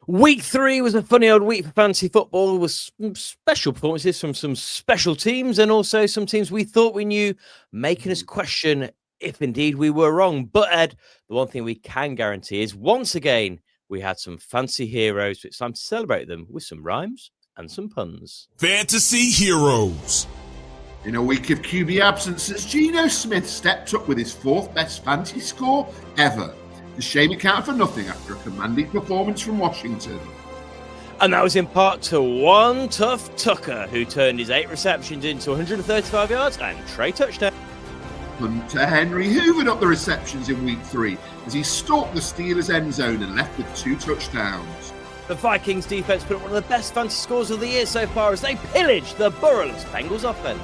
Week 3 was a funny old week for fantasy football with some special performances from some special teams and also some teams we thought we knew, making us question if indeed we were wrong. But Ed, the one thing we can guarantee is once again, we had some fancy heroes. It's time to celebrate them with some rhymes and some puns. Fantasy Heroes. In a week of QB absences, Geno Smith stepped up with his 4th best fantasy score ever. The shame accounted for nothing after a commanding performance from Washington. And that was in part to one tough Tucker, who turned his 8 receptions into 135 yards and 3 touchdowns. Hunter Henry hoovered up the receptions in week 3 as he stalked the Steelers' end zone and left with 2 touchdowns. The Vikings defense put up one of the best fantasy scores of the year so far as they pillaged the burrowless Bengals offense.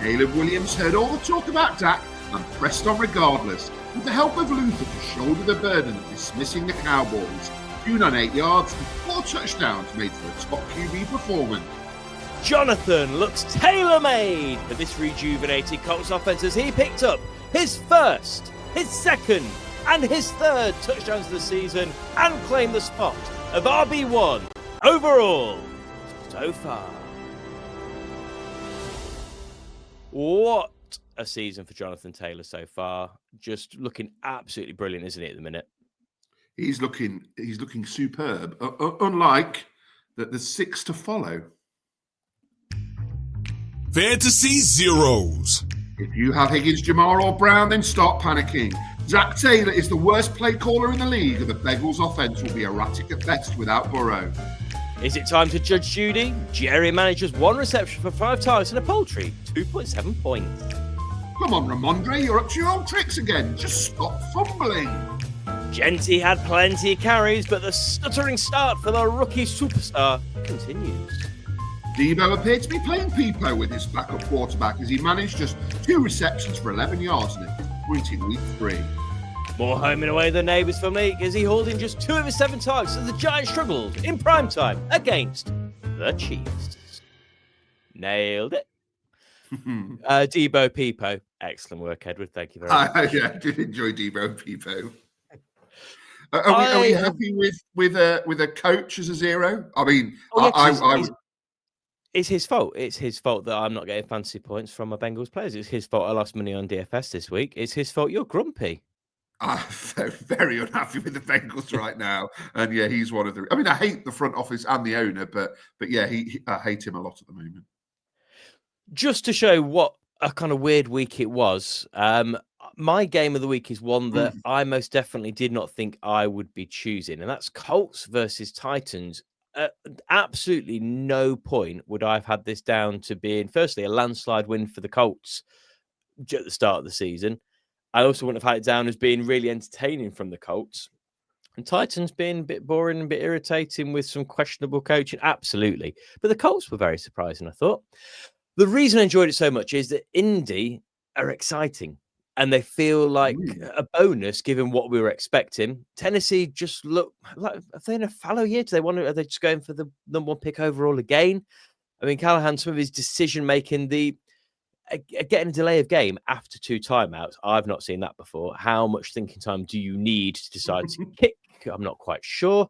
Caleb Williams heard all the talk about Dak and pressed on regardless, with the help of Luther to shoulder the burden of dismissing the Cowboys. 298 yards and 4 touchdowns made for a top QB performance. Jonathan looks tailor-made for this rejuvenated Colts offense as he picked up his first, his second, and his 3rd touchdowns of the season and claimed the spot of RB1 overall so far. What a season for Jonathan Taylor so far. Just looking absolutely brilliant, isn't he, at the minute? He's looking superb, unlike the 6 to follow. Fantasy Zeros. If you have Higgins, Jamar, or Brown, then start panicking. Zach Taylor is the worst play caller in the league, and the Bengals offense will be erratic at best without Burrow. Is it time to judge Judy? Jerry manages 1 reception for 5 targets and a paltry 2.7 points. Come on, Ramondre, you're up to your old tricks again. Just stop fumbling. Genty had plenty of carries, but the stuttering start for the rookie superstar continues. Debo appeared to be playing Peepo with his backup quarterback as he managed just 2 receptions for 11 yards in a disappointing week 3. More home and away than neighbours for Meek as he hauled in just 2 of his 7 targets as the Giants struggled in prime time against the Chiefs. Nailed it. Debo Peepo. Excellent work, Edward. Thank you very much. Yeah, I did enjoy Debo Peepo. Are we happy with a coach as a 0? I mean, it's his fault. It's his fault that I'm not getting fantasy points from my Bengals players. It's his fault I lost money on DFS this week. It's his fault you're grumpy. I'm very unhappy with the Bengals right now. And yeah, he's one of the... I mean, I hate the front office and the owner, but yeah, I hate him a lot at the moment. Just to show what a kind of weird week it was, my game of the week is one that I most definitely did not think I would be choosing, and that's Colts versus Titans. Absolutely no point would I have had this down to being, firstly, a landslide win for the Colts at the start of the season. I also wouldn't have had it down as being really entertaining from the Colts. And Titans being a bit boring and a bit irritating with some questionable coaching. Absolutely. But the Colts were very surprising, I thought. The reason I enjoyed it so much is that Indy are exciting and they feel like a bonus given what we were expecting. Tennessee just look like, are they in a fallow year? Are they just going for the number 1 pick overall again? I mean, Callahan, some of his decision making, getting a delay of game after 2 timeouts, I've not seen that before. How much thinking time do you need to decide to kick? I'm not quite sure.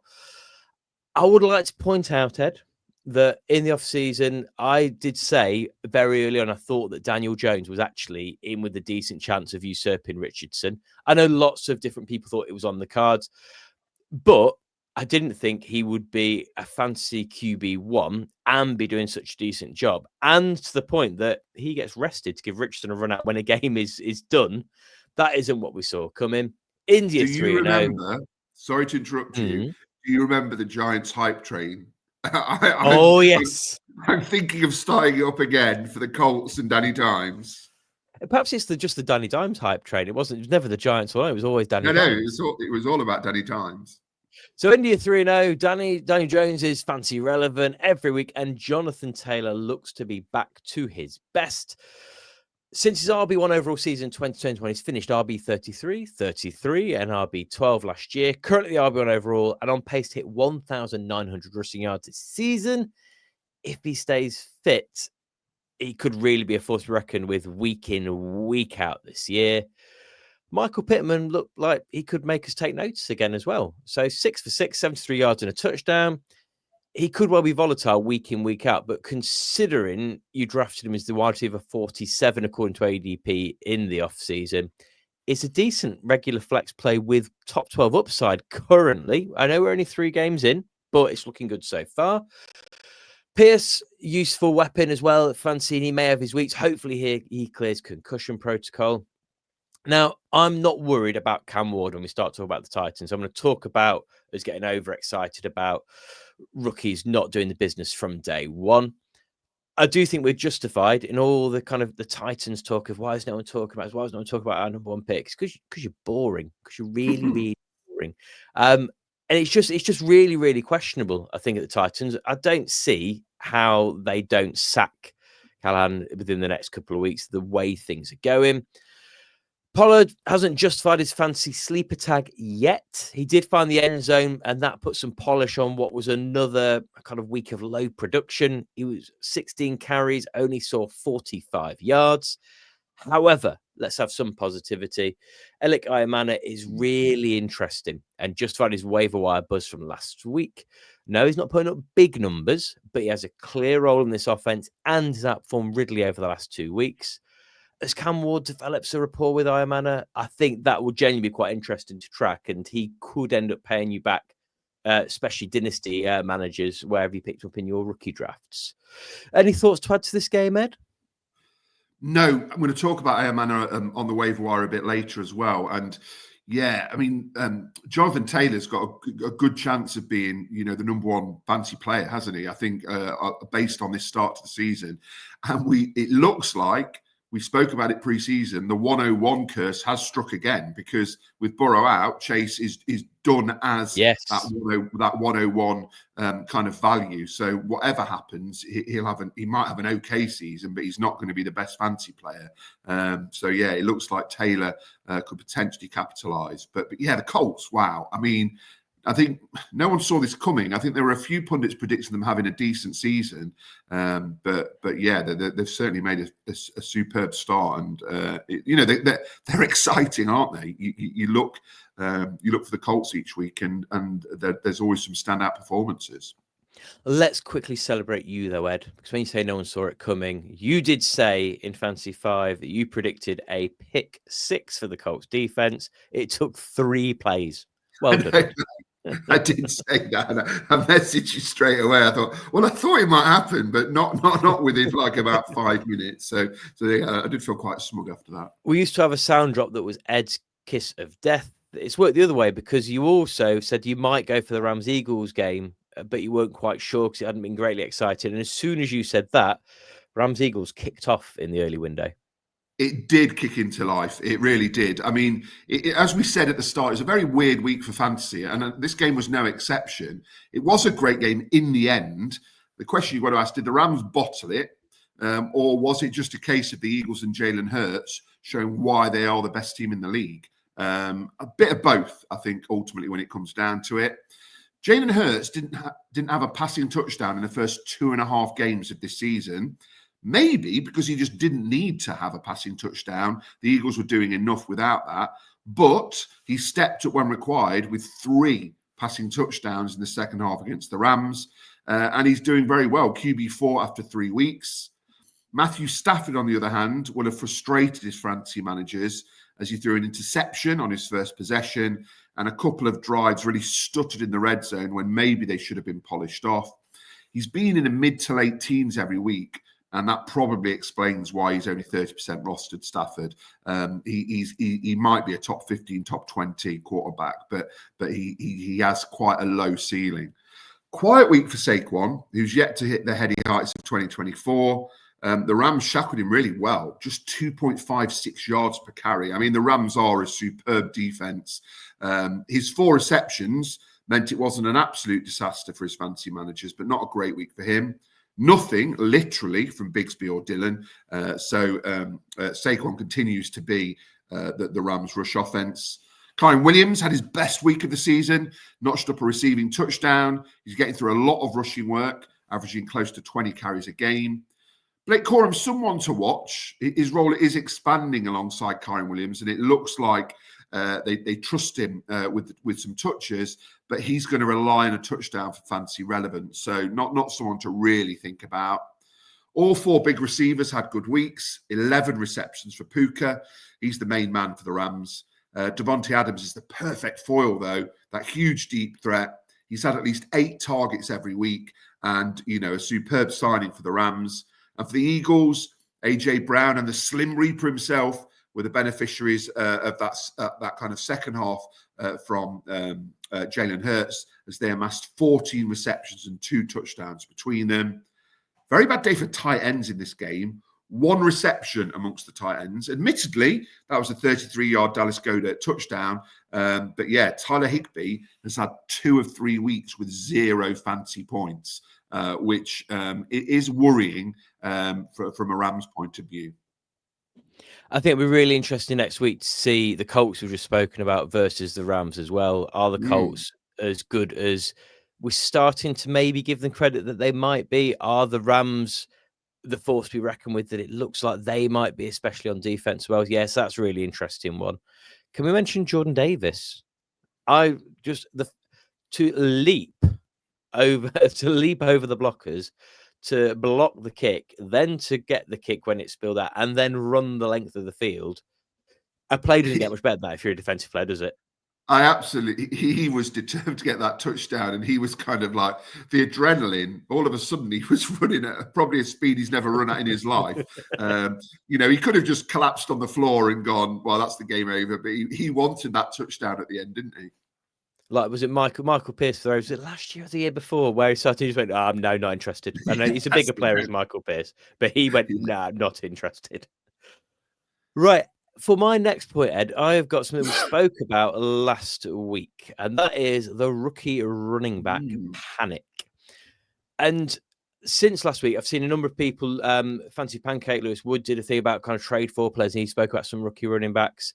I would like to point out, Ed, that in the offseason, I did say very early on, I thought that Daniel Jones was actually in with a decent chance of usurping Richardson. I know lots of different people thought it was on the cards, but I didn't think he would be a fantasy QB1 and be doing such a decent job. And to the point that he gets rested to give Richardson a run out when a game is done. That isn't what we saw coming. India 3-0. Sorry to interrupt you. Do you remember the Giants hype train? Yes. I'm thinking of starting it up again for the Colts and Danny Dimes. Perhaps it's just the Danny Dimes hype train. It was never the Giants alone. It was always Danny Dimes. It was all about Danny Dimes. So India 3-0. Danny Jones is fancy relevant every week, and Jonathan Taylor looks to be back to his best. Since his RB1 overall season 2020, he's finished RB 33, and RB 12 last year. Currently RB1 overall and on pace to hit 1,900 rushing yards this season. If he stays fit, he could really be a force to reckon with week in, week out this year. Michael Pittman looked like he could make us take notice again as well. So 6 for 6, 73 yards and a touchdown. He could well be volatile week in, week out, but considering you drafted him as the wide receiver 47, according to ADP in the offseason, it's a decent regular flex play with top 12 upside currently. I know we're only 3 games in, but it's looking good so far. Pierce, useful weapon as well. Francini may have his weeks. Hopefully he clears concussion protocol. Now, I'm not worried about Cam Ward when we start talking about the Titans. I'm going to talk about us getting overexcited about rookies not doing the business from day one. I do think we're justified in all the kind of the Titans talk of why is no one talking about us? Why is no one talking about our number 1 picks? Because you're boring. Because you're really, really boring. And it's just really, really questionable, I think, at the Titans. I don't see how they don't sack Callahan within the next couple of weeks, the way things are going. Pollard hasn't justified his fancy sleeper tag yet. He did find the end zone, and that put some polish on what was another kind of week of low production. He was 16 carries, only saw 45 yards. However, let's have some positivity. Elik Ayamana is really interesting and justified his waiver wire buzz from last week. No, he's not putting up big numbers, but he has a clear role in this offense and has outperformed Ridley over the last 2 weeks. As Cam Ward develops a rapport with Ayamana, I think that will genuinely be quite interesting to track, and he could end up paying you back, especially dynasty managers, wherever you picked up in your rookie drafts. Any thoughts to add to this game, Ed? No, I'm going to talk about Ayamana on the waiver wire a bit later as well. And yeah, I mean, Jonathan Taylor's got a good chance of being, the number 1 fancy player, hasn't he? I think based on this start to the season. And it looks like, we spoke about it pre-season, the 101 curse has struck again, because with Burrow out, Chase is done as that 101 kind of value. So whatever happens, he might have an okay season, but he's not going to be the best fancy player. So yeah, it looks like Taylor could potentially capitalize. But yeah, the Colts, wow. I mean, I think no one saw this coming. I think there were a few pundits predicting them having a decent season, but yeah, they've certainly made a superb start, and they're exciting, aren't they? You look for the Colts each week, and there's always some standout performances. Let's quickly celebrate you, though, Ed, because when you say no one saw it coming, you did say in Fantasy 5 that you predicted a pick 6 for the Colts defense. It took 3 plays. Well done. I did say that. I messaged you straight away. I thought it might happen, but not within like about 5 minutes. So yeah, I did feel quite smug after that. We used to have a sound drop that was Ed's kiss of death. It's worked the other way, because you also said you might go for the Rams-Eagles game, but you weren't quite sure because it hadn't been greatly excited. And as soon as you said that, Rams-Eagles kicked off in the early window. It did kick into life. It really did. I mean, as we said at the start, it's a very weird week for fantasy, and this game was no exception. It was a great game in the end. The question you've got to ask, did the Rams bottle it, or was it just a case of the Eagles and Jalen Hurts showing why they are the best team in the league? A bit of both, I think, ultimately, when it comes down to it. Jalen Hurts didn't have a passing touchdown in the first 2.5 games of this season. Maybe because he just didn't need to have a passing touchdown. The Eagles were doing enough without that. But he stepped up when required with 3 passing touchdowns in the second half against the Rams. And he's doing very well. QB4 after 3 weeks. Matthew Stafford, on the other hand, will have frustrated his fantasy managers as he threw an interception on his first possession, and a couple of drives really stuttered in the red zone when maybe they should have been polished off. He's been in the mid to late teens every week, and that probably explains why he's only 30% rostered, Stafford. He might be a top 15, top 20 quarterback, but he has quite a low ceiling. Quiet week for Saquon, who's yet to hit the heady heights of 2024. The Rams shackled him really well, just 2.56 yards per carry. I mean, the Rams are a superb defense. His 4 receptions meant it wasn't an absolute disaster for his fantasy managers, but not a great week for him. Nothing, literally, from Bigsby or Dillon. So Saquon continues to be the Rams' rush offense. Kyren Williams had his best week of the season, notched up a receiving touchdown. He's getting through a lot of rushing work, averaging close to 20 carries a game. Blake Corum's someone to watch. His role is expanding alongside Kyren Williams, and it looks like They trust him with some touches, but he's going to rely on a touchdown for fantasy relevance. So not someone to really think about. All 4 big receivers had good weeks. 11 receptions for Puka. He's the main man for the Rams. Devontae Adams is the perfect foil, though. That huge deep threat. He's had at least 8 targets every week, and a superb signing for the Rams. And for the Eagles, AJ Brown and the Slim Reaper himself were the beneficiaries of that kind of second half from Jalen Hurts, as they amassed 14 receptions and 2 touchdowns between them. Very bad day for tight ends in this game. 1 reception amongst the tight ends. Admittedly, that was a 33-yard Dallas Goedert touchdown. But yeah, Tyler Higbee has had 2 of 3 weeks with 0 fantasy points, which it is worrying from a Rams point of view. I think it'll be really interesting next week to see the Colts we've just spoken about versus the Rams as well. Are the Colts as good as we're starting to maybe give them credit that they might be? Are the Rams the force to be reckoned with, that it looks like they might be, especially on defense? Well, yes, that's a really interesting one. Can we mention Jordan Davis? To leap over the blockers, to block the kick, then to get the kick when it's spilled out, and then run the length of the field. A play doesn't get much better than that if you're a defensive player, does it? He was determined to get that touchdown, and he was kind of like the adrenaline. All of a sudden, he was running at probably a speed he's never run at in his life. He could have just collapsed on the floor and gone, well, that's the game over. But he wanted that touchdown at the end, didn't he? Like, was it Michael Pierce throw? Was it last year or the year before, where he started, he just went, no, not interested. I know he's a bigger player as Michael Pierce, but he went, nah, not interested. Right. For my next point, Ed, I have got something we spoke about last week, and that is the rookie running back panic. And since last week, I've seen a number of people, Fancy Pancake, Lewis Wood did a thing about kind of trade for players, and he spoke about some rookie running backs.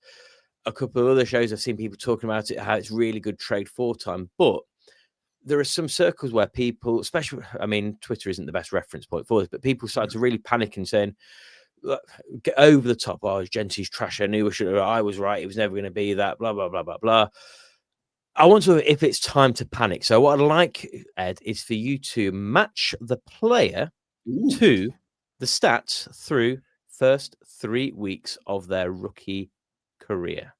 A couple of other shows, I've seen people talking about it, how it's really good trade for time. But there are some circles where people, especially, I mean, Twitter isn't the best reference point for this, but people started to really panic and saying, get over the top. Oh, Gentry's trash. I was right. It was never going to be that. Blah, blah, blah, blah, blah. I want to know if it's time to panic. So what I'd like, Ed, is for you to match the player to the stats through first 3 weeks of their rookie career.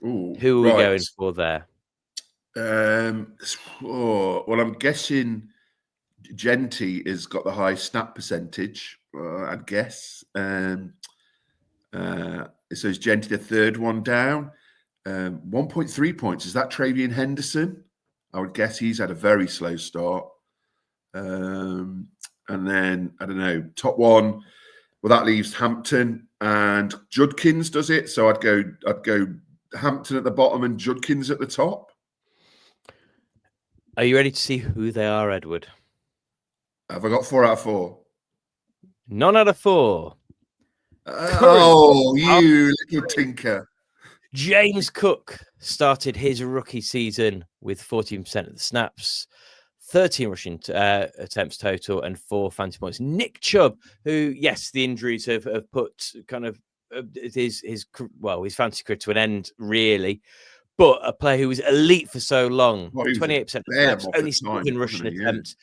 Who are we going for there? Well, I'm guessing Genty has got the high snap percentage, I'd guess. So is Genty the third one down? 1.3 points. Is that Travian Henderson? I would guess he's had a very slow start. And then, I don't know, top one. Well, that leaves Hampton and Judkins, does it? So I'd go Hampton at the bottom and Judkins at the top. Are you ready to see who they are, Edward? Have I got 4 out of 4? None out of 4. Oh, you little tinker. James Cook started his rookie season with 14% of the snaps, 13 rushing attempts total, and 4 fantasy points. Nick Chubb, who, yes, the injuries have put kind of his fantasy career to an end, really. But a player who was elite for so long, 28% of snaps, only 7 rushing attempts,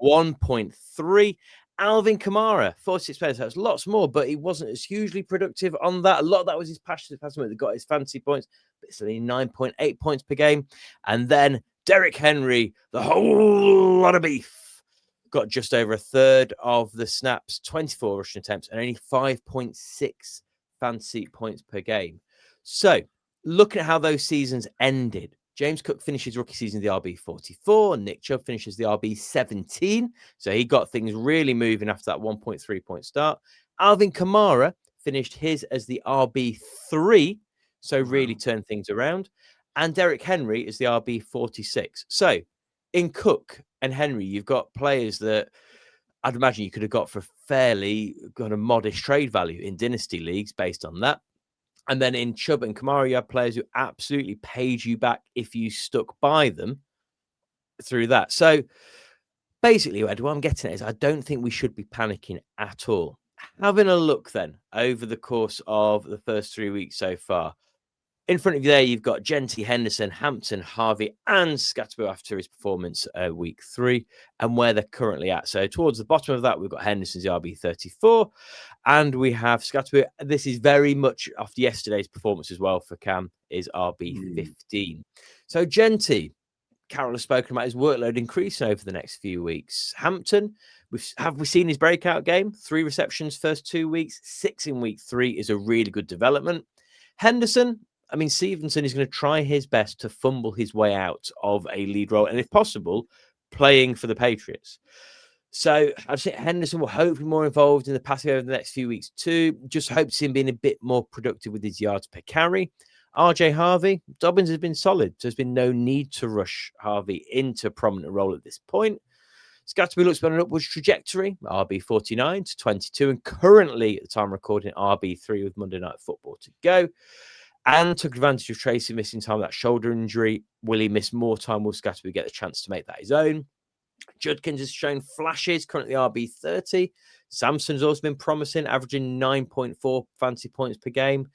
1.3. Alvin Kamara, 46 players. That was lots more, but he wasn't as hugely productive on that. A lot of that was his passion that got his fantasy points, but it's only 9.8 points per game. And then Derrick Henry, the whole lot of beef, got just over a third of the snaps, 24 rushing attempts, and only 5.6 fantasy points per game. So, looking at how those seasons ended, James Cook finishes rookie season the RB 44. Nick Chubb finishes the RB 17. So he got things really moving after that 1.3 point start. Alvin Kamara finished his as the RB 3. So really turned things around. And Derrick Henry is the RB 46. So in Cook and Henry, you've got players that I'd imagine you could have got for fairly kind of modest trade value in dynasty leagues based on that. And then in Chubb and Kamara, you have players who absolutely paid you back if you stuck by them through that. So basically, Ed, what I'm getting at is I don't think we should be panicking at all. Having a look then over the course of the first 3 weeks so far, In front of you there, you've got Genty, Henderson, Hampton, Harvey, and Scatterbo after his performance week 3 and where they're currently at. So towards the bottom of that, we've got Henderson's RB34 and we have Scatterbo. This is very much after yesterday's performance as well for Cam, is RB15. So Genty, Carol has spoken about his workload increasing over the next few weeks. Hampton, have we seen his breakout game? 3 receptions first 2 weeks, 6 in week 3 is a really good development. Henderson, I mean, Stevenson is going to try his best to fumble his way out of a lead role, and if possible, playing for the Patriots. So I'd say Henderson will hopefully be more involved in the passing over the next few weeks too. Just hope to see him being a bit more productive with his yards per carry. RJ Harvey, Dobbins has been solid. So there's been no need to rush Harvey into a prominent role at this point. Scatterby looks on an upwards trajectory, RB 49 to 22, and currently at the time of recording, RB3 with Monday Night Football to go. And took advantage of Tracy missing time with that shoulder injury. Will he miss more time? Will Scatterby get the chance to make that his own? Judkins has shown flashes, currently RB30. Samson's also been promising, averaging 9.4 fantasy points per game.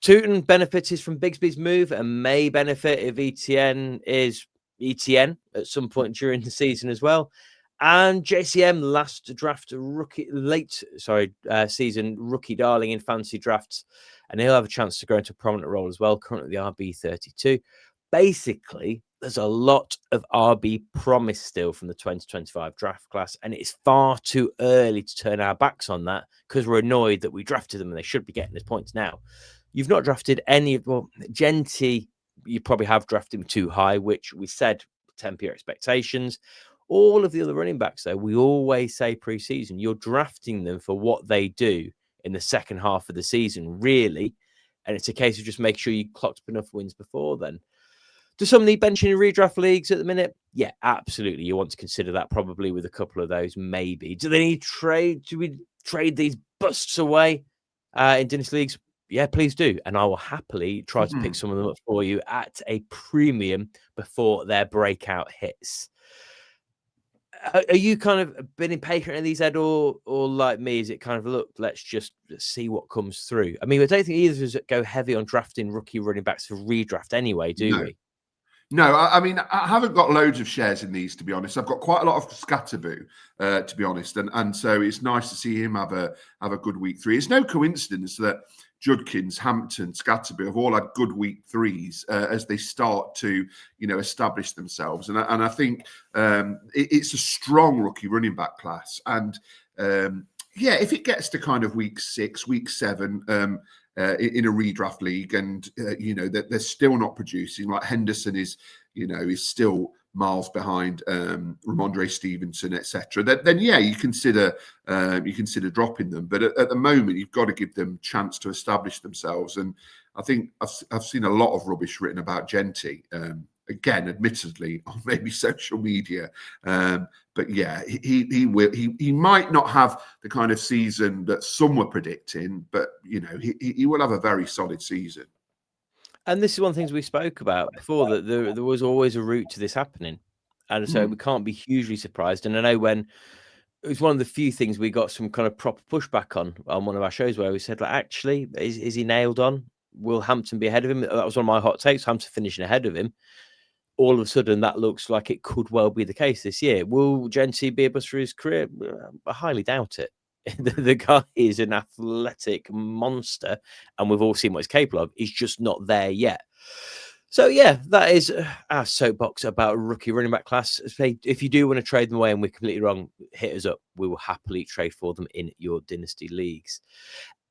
Tootin benefited from Bigsby's move and may benefit if ETN is ETN at some point during the season as well. And JCM last draft season rookie darling in fantasy drafts, and he'll have a chance to grow into a prominent role as well. Currently RB32. Basically, there's a lot of RB promise still from the 2025 draft class, and it's far too early to turn our backs on that because we're annoyed that we drafted them and they should be getting his points now. You've not drafted any of, well, Genty, you probably have drafted him too high, which we said temper your expectations. All of the other running backs, though, we always say pre-season, you're drafting them for what they do in the second half of the season, really. And it's a case of just making sure you clocked up enough wins before then. Do some need benching in redraft leagues at the minute? Yeah, absolutely. You want to consider that probably with a couple of those, maybe. Do they need trade? Do we trade these busts away in dynasty leagues? Yeah, please do. And I will happily try to pick some of them up for you at a premium before their breakout hits. Are you kind of been impatient of these, Ed, or like me? Is it kind of, look, let's see what comes through? I mean, I don't think either of us go heavy on drafting rookie running backs for redraft anyway, do we? No, I mean, I haven't got loads of shares in these, to be honest. I've got quite a lot of Scatterbo, to be honest, and so it's nice to see him have a good week 3. It's no coincidence that Judkins, Hampton, Scatterbo have all had good week 3s as they start to, establish themselves. And I think it's a strong rookie running back class. And if it gets to kind of week 6, week 7, in a redraft league, and that they're still not producing. Like Henderson is still miles behind Ramondre Stevenson, etc. Then you consider dropping them. But at the moment, you've got to give them a chance to establish themselves. And I think I've seen a lot of rubbish written about Genty. Again, admittedly, on maybe social media, but yeah, he might not have the kind of season that some were predicting, but he will have a very solid season. And this is one of the things we spoke about before, that there was always a route to this happening, and so we can't be hugely surprised. And I know when it was one of the few things we got some kind of proper pushback on one of our shows where we said, like, actually, is he nailed on? Will Hampton be ahead of him? That was one of my hot takes. Hampton finishing ahead of him. All of a sudden, that looks like it could well be the case this year. Will Genty be a bust for his career? I highly doubt it. The guy is an athletic monster, and we've all seen what he's capable of. He's just not there yet. So, yeah, that is our soapbox about rookie running back class. If you do want to trade them away and we're completely wrong, hit us up. We will happily trade for them in your dynasty leagues.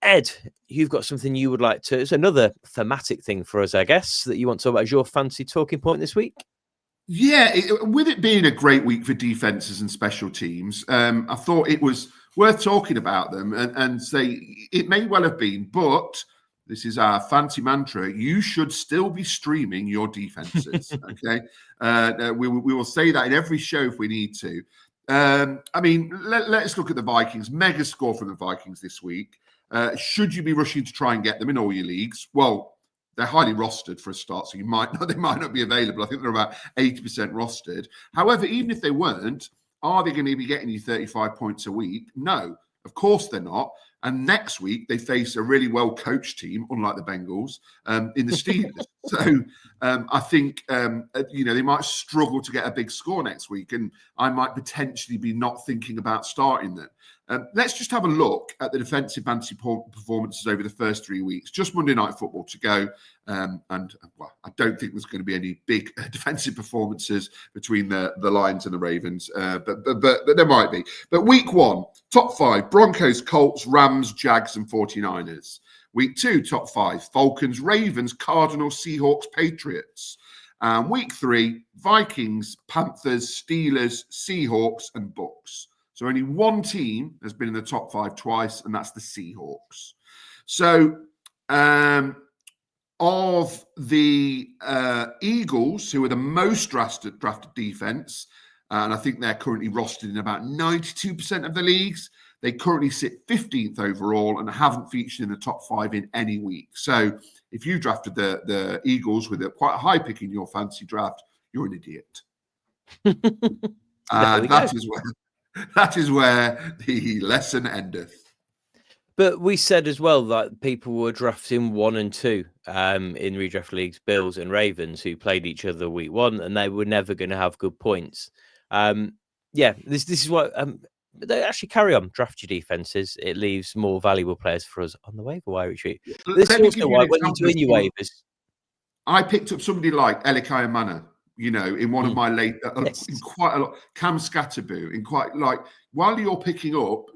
Ed, you've got something you would like to... It's another thematic thing for us, I guess, that you want to talk about as your fancy talking point this week. Yeah, with it being a great week for defenses and special teams, I thought it was worth talking about them and say it may well have been, but this is our fancy mantra. You should still be streaming your defenses, okay? We will say that in every show if we need to. I mean, let's look at the Vikings. Mega score from the Vikings this week. Should you be rushing to try and get them in all your leagues? Well, they're highly rostered for a start, so they might not be available. I think they're about 80% rostered. However, even if they weren't, are they going to be getting you 35 points a week? No, of course they're not. And next week, they face a really well-coached team, unlike the Bengals, in the Steelers. So I think, they might struggle to get a big score next week, and I might potentially be not thinking about starting them. Let's just have a look at the defensive fantasy performances over the first 3 weeks. Just Monday Night Football to go. I don't think there's going to be any big defensive performances between the Lions and the Ravens, but there might be. But week 1, top 5, Broncos, Colts, Rams, Jags, and 49ers. Week 2, top 5, Falcons, Ravens, Cardinals, Seahawks, Patriots. Week 3, Vikings, Panthers, Steelers, Seahawks, and Bucks. So only one team has been in the top 5 twice, and that's the Seahawks. So of the Eagles, who are the most drafted defense, and I think they're currently rostered in about 92% of the leagues, they currently sit 15th overall and haven't featured in the top 5 in any week. So if you drafted the Eagles with quite a high pick in your fantasy draft, you're an idiot. And that is where the lesson endeth. But we said as well that people were drafting 1 and 2 in redraft leagues, Bills and Ravens, who played each other week 1, and they were never going to have good points. This is what they actually carry on. Draft your defenses. It leaves more valuable players for us on the waiver wire retreat. This is also why when you're doing your waivers, I picked up somebody like Elikai Mana, in one of my late, in quite a lot, Cam Scatterboo, in quite like, while you're picking up,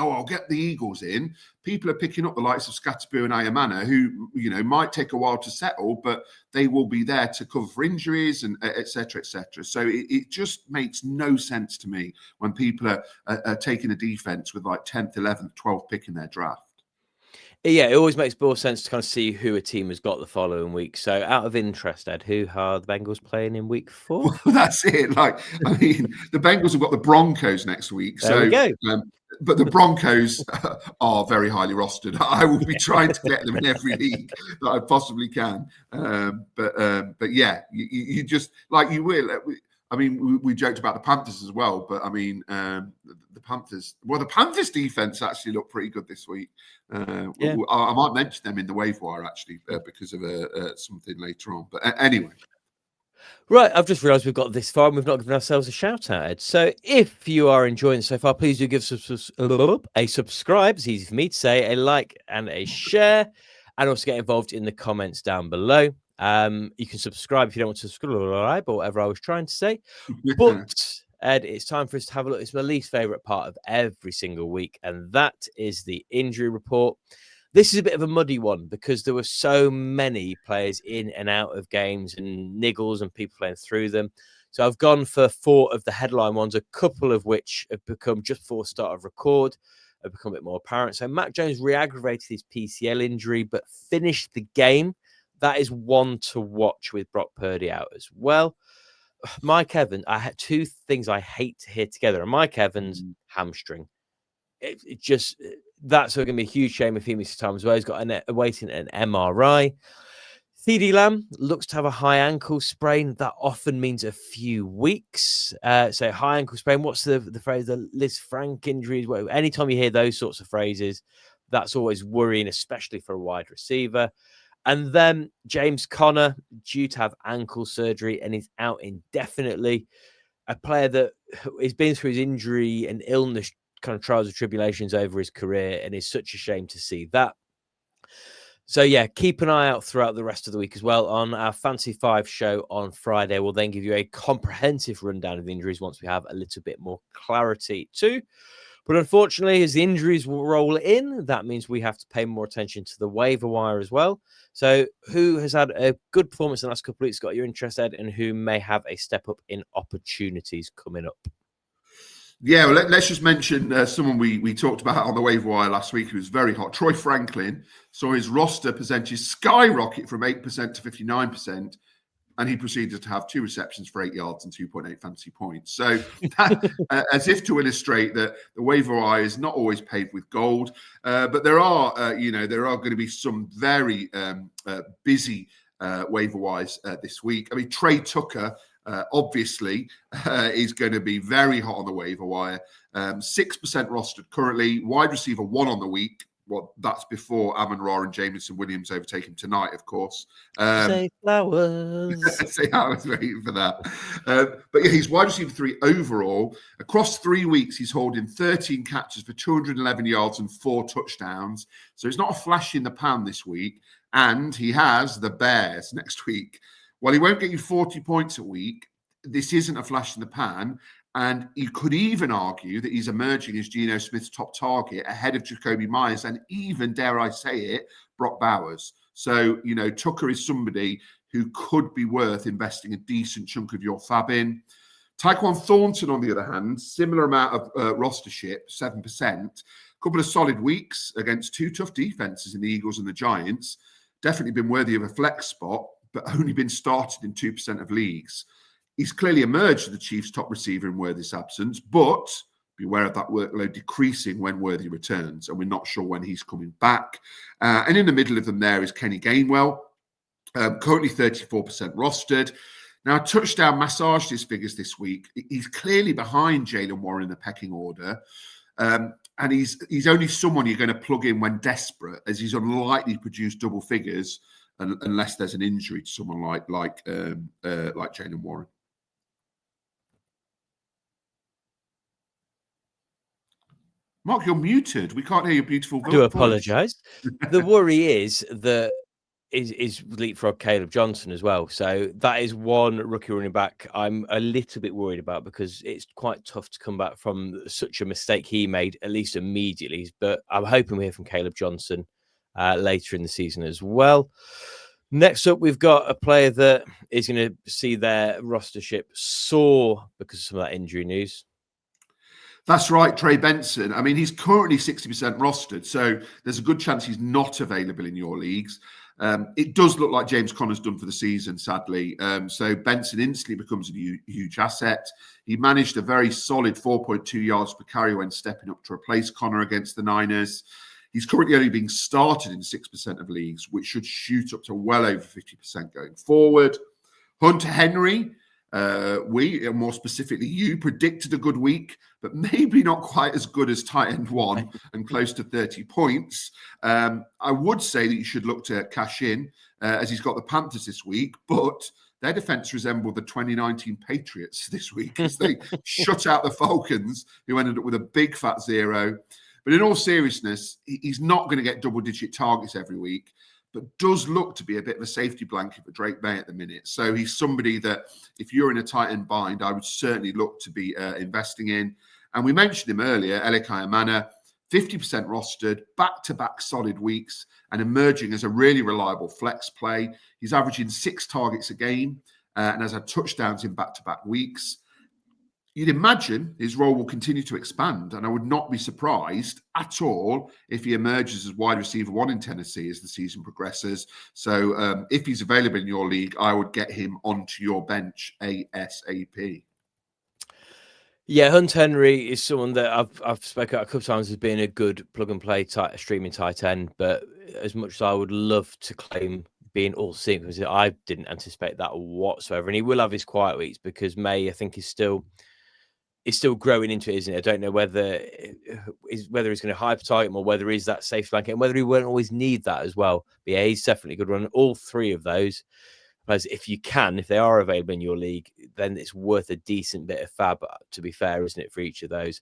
I'll get the Eagles in, people are picking up the likes of Scatterboo and Ayamana, who, might take a while to settle, but they will be there to cover for injuries and et cetera, et cetera. So it just makes no sense to me when people are taking a defense with like 10th, 11th, 12th pick in their draft. Yeah, it always makes more sense to kind of see who a team has got the following week. So, out of interest, Ed, who are the Bengals playing in week 4? Well, that's it. The Bengals have got the Broncos next week. There we go. But the Broncos are very highly rostered. I will be trying to get them in every league that I possibly can. But yeah, you just like you will. I mean, we joked about the Panthers as well, but I mean, the Panthers defense actually looked pretty good this week. I might mention them in the waiver wire actually because of something later on. But anyway. Right, I've just realised we've got this far and we've not given ourselves a shout out, Ed. So if you are enjoying it so far, please do give a subscribe. It's easy for me to say, a like and a share, and also get involved in the comments down below. You can subscribe if you don't want to subscribe or whatever I was trying to say. But Ed, it's time for us to have a look. It's my least favourite part of every single week, and that is the injury report. This is a bit of a muddy one because there were so many players in and out of games and niggles and people playing through them. So I've gone for 4 of the headline ones, a couple of which have become just before start of record, have become a bit more apparent. So Mac Jones re-aggravated his PCL injury, but finished the game. That is one to watch with Brock Purdy out as well. Mike Evans, I had 2 things I hate to hear together. And Mike Evans, hamstring. It just, that's going to be a huge shame if he misses time as well. He's got awaiting an MRI. CeeDee Lamb looks to have a high ankle sprain. That often means a few weeks. So high ankle sprain, what's the phrase? The Liz Frank injuries. Well, anytime you hear those sorts of phrases, that's always worrying, especially for a wide receiver. And then James Conner, due to have ankle surgery and is out indefinitely. A player that has been through his injury and illness kind of trials and tribulations over his career, and it's such a shame to see that. So yeah, keep an eye out throughout the rest of the week as well. On our Fantasy 5 show on Friday, we'll then give you a comprehensive rundown of the injuries once we have a little bit more clarity too. But unfortunately, as the injuries will roll in, that means we have to pay more attention to the waiver wire as well. So who has had a good performance in the last couple of weeks, got your interest, Ed, and who may have a step up in opportunities coming up? Yeah, well, let's just mention someone we talked about on the waiver wire last week who was very hot. Troy Franklin saw his roster percentage skyrocket from 8% to 59%, and he proceeded to have 2 receptions for 8 yards and 2.8 fantasy points. So that, as if to illustrate that the waiver wire is not always paved with gold, but there are going to be some very busy waiver-wise this week. I mean, Trey Tucker, obviously, is going to be very hot on the waiver wire. 6% rostered currently, wide receiver 1 on the week. Well, that's before Amon-Ra and Jameson Williams overtake him tonight, of course. Say flowers. I was waiting for that. But yeah, he's wide receiver 3 overall. Across 3 weeks, he's holding 13 catches for 211 yards and 4 touchdowns. So it's not a flash in the pan this week. And he has the Bears next week. While he won't get you 40 points a week, this isn't a flash in the pan. And you could even argue that he's emerging as Geno Smith's top target ahead of Jacoby Myers and even, dare I say it, Brock Bowers. So, Tucker is somebody who could be worth investing a decent chunk of your fab in. Tyquan Thornton, on the other hand, similar amount of rostership, 7%. A couple of solid weeks against 2 tough defenses in the Eagles and the Giants. Definitely been worthy of a flex spot, but only been started in 2% of leagues. He's clearly emerged as the Chiefs' top receiver in Worthy's absence, but beware of that workload decreasing when Worthy returns, and we're not sure when he's coming back. And in the middle of them there is Kenny Gainwell, currently 34% rostered. Now, touchdown massaged his figures this week. He's clearly behind Jalen Warren in the pecking order, and he's only someone you're going to plug in when desperate, as he's unlikely to produce double figures unless there's an injury to someone like Jalen Warren. Mark, you're muted. We can't hear your beautiful voice. I do apologise. The worry is that is leapfrog Caleb Johnson as well. So that is one rookie running back I'm a little bit worried about, because it's quite tough to come back from such a mistake he made, at least immediately. But I'm hoping we hear from Caleb Johnson later in the season as well. Next up, we've got a player that is going to see their rostership soar because of some of that injury news. That's right, Trey Benson. I mean, he's currently 60% rostered, so there's a good chance he's not available in your leagues. It does look like James Conner's done for the season, sadly. So Benson instantly becomes a huge asset. He managed a very solid 4.2 yards per carry when stepping up to replace Conner against the Niners. He's currently only being started in 6% of leagues, which should shoot up to well over 50% going forward. Hunter Henry, we, and more specifically you, predicted a good week, but maybe not quite as good as tight end 1 and close to 30 points. I would say that you should look to cash in as he's got the Panthers this week, but their defense resembled the 2019 Patriots this week as they shut out the Falcons, who ended up with a big fat 0. But in all seriousness, he's not going to get double-digit targets every week, but does look to be a bit of a safety blanket for Drake May at the minute. So he's somebody that, if you're in a tight end bind, I would certainly look to be investing in. And we mentioned him earlier, Elikai Amana, 50% rostered, back-to-back solid weeks, and emerging as a really reliable flex play. He's averaging 6 targets a game and has had touchdowns in back-to-back weeks. You'd imagine his role will continue to expand, and I would not be surprised at all if he emerges as wide receiver 1 in Tennessee as the season progresses. So if he's available in your league, I would get him onto your bench ASAP. Yeah, Hunter Henry is someone that I've spoken about a couple of times as being a good plug-and-play streaming tight end, but as much as I would love to claim being all-seeing, because I didn't anticipate that whatsoever, and he will have his quiet weeks because May, I think, is still growing into it, isn't it? I don't know whether he's going to hyper target him or whether he's that safe blanket, and whether he won't always need that as well. But yeah, he's definitely a good run. All 3 of those, because if they are available in your league, then it's worth a decent bit of fab, to be fair, isn't it, for each of those?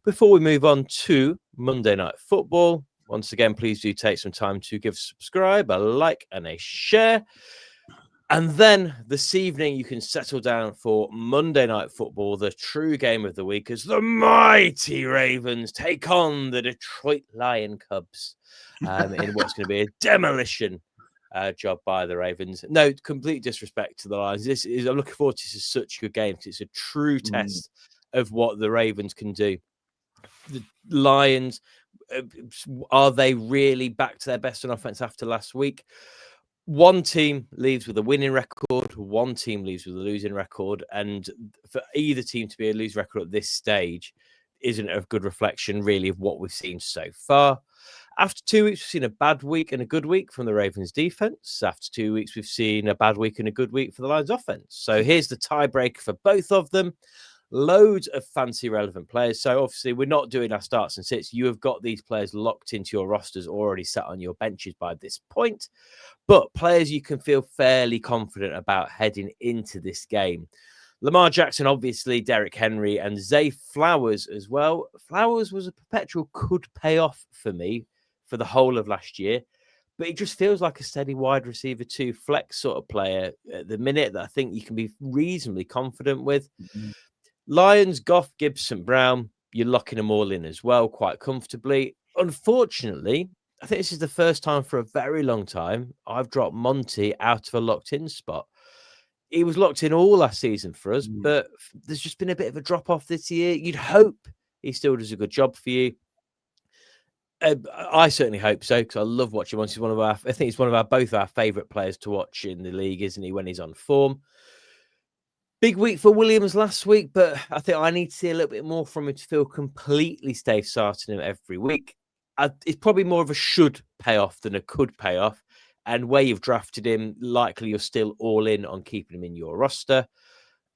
Before we move on to Monday Night Football, once again, please do take some time to give a subscribe, a like, and a share. And then this evening, you can settle down for Monday Night Football, the true game of the week, as the mighty Ravens take on the Detroit Lion Cubs in what's going to be a demolition job by the Ravens. No, complete disrespect to the Lions. I'm looking forward to this. Is such a good game because it's a true test of what the Ravens can do. The Lions, are they really back to their best on offense after last week? One team leaves with a winning record, one team leaves with a losing record, and for either team to be a losing record at this stage isn't a good reflection, really, of what we've seen so far. After 2 weeks, we've seen a bad week and a good week from the Ravens defense. After 2 weeks, we've seen a bad week and a good week for the Lions offense. So here's the tiebreaker for both of them. Loads of fancy relevant players. So obviously we're not doing our starts and sits. You have got these players locked into your rosters, already sat on your benches by this point. But players you can feel fairly confident about heading into this game. Lamar Jackson, obviously, Derrick Henry, and Zay Flowers as well. Flowers was a perpetual could pay off for me for the whole of last year. But it just feels like a steady wide receiver 2 flex sort of player at the minute that I think you can be reasonably confident with. Mhm. Lions, Goff, Gibson, Brown, you're locking them all in as well quite comfortably. Unfortunately, I think this is the first time for a very long time I've dropped Monty out of a locked-in spot. He was locked in all last season for us, but there's just been a bit of a drop-off this year. You'd hope he still does a good job for you. I certainly hope so, because I love watching Monty. I think he's one of both our favourite players to watch in the league, isn't he, when he's on form? Big week for Williams last week, but I think I need to see a little bit more from him to feel completely safe starting him every week. It's probably more of a should pay off than a could pay off. And where you've drafted him, likely you're still all in on keeping him in your roster.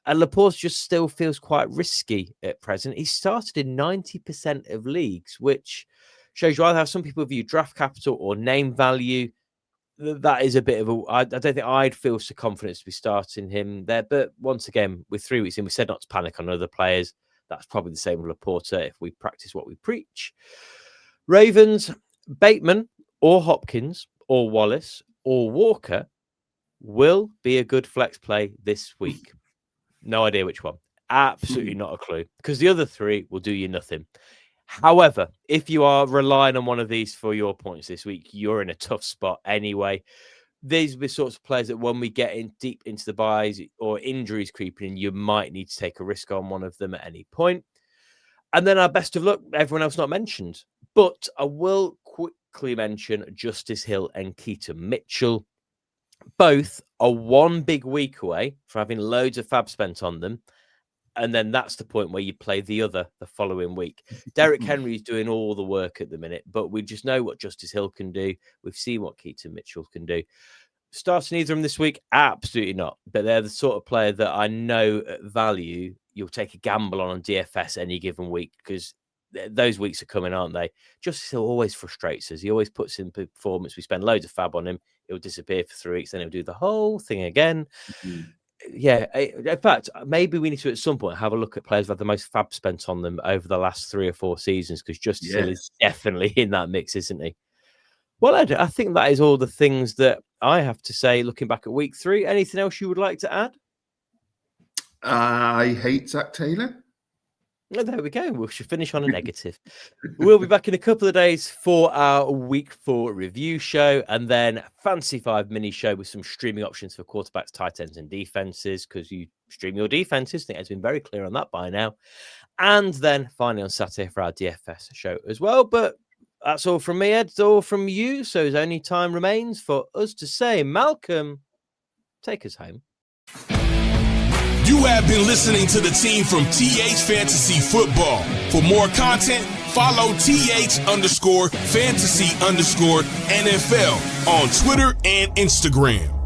And Laporte just still feels quite risky at present. He started in 90% of leagues, which shows you either how some people view draft capital or name value. That is a bit of a... I don't think I'd feel so confident to be starting him there. But once again, with 3 weeks in, we said not to panic on other players. That's probably the same with Laporte if we practice what we preach. Ravens, Bateman or Hopkins or Wallace or Walker will be a good flex play this week. No idea which one. Absolutely not a clue. Because the other 3 will do you nothing. However, if you are relying on one of these for your points this week, you're in a tough spot anyway. These are the sorts of players that when we get in deep into the buys or injuries creeping in, you might need to take a risk on one of them at any point. And then our best of luck, everyone else not mentioned. But I will quickly mention Justice Hill and Keaton Mitchell. Both are one big week away from having loads of fab spent on them. And then that's the point where you play the other the following week. Derrick Henry is doing all the work at the minute, but we just know what Justice Hill can do. We've seen what Keaton Mitchell can do. Starting either of them this week? Absolutely not. But they're the sort of player that I know at value you'll take a gamble on DFS any given week, because those weeks are coming, aren't they? Justice Hill always frustrates us. He always puts in performance. We spend loads of fab on him. He'll disappear for 3 weeks, then he'll do the whole thing again. Yeah, in fact, maybe we need to at some point have a look at players who have the most fab spent on them over the last 3 or 4 seasons, because Justice Hill is definitely in that mix, isn't he? Well, Ed, I think that is all the things that I have to say looking back at week 3. Anything else you would like to add? I hate Zach Taylor. Oh, there we go. We should finish on a negative. We'll be back in a couple of days for our week 4 review show, and then Fancy 5 mini show with some streaming options for quarterbacks, tight ends, and defenses, because you stream your defenses. I think it's been very clear on that by now. And then finally on Saturday for our DFS show as well. But that's all from me, Ed. It's all from you. So as only time remains for us to say, Malcolm, take us home. You have been listening to the team from TH Fantasy Football. For more content, follow TH_fantasy_NFL on Twitter and Instagram.